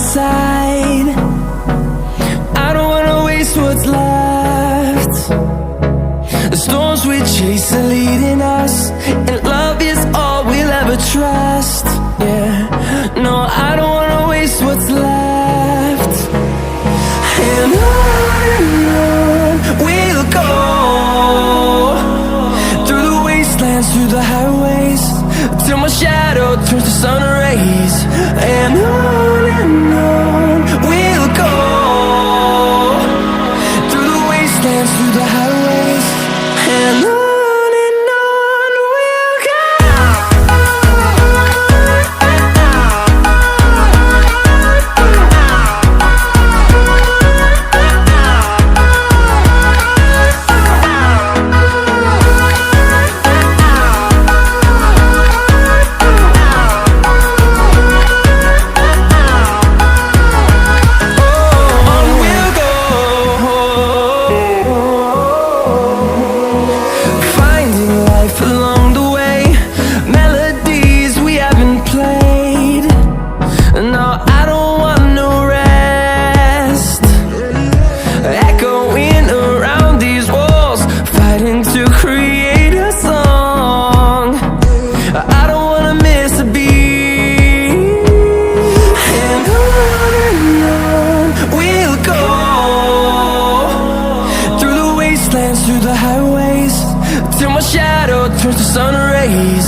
side. I don't wanna waste what's left. The storms we chase are leading us, and love is all we'll ever trust. Yeah, no, I don't wanna waste what's left. And on we'll go, through the wastelands, through the highways, till my shadow turns to sun rays. And on we'll go, through the wastelands, through the highways, and on we'll go. Through the highways, till my shadow turns to sun rays.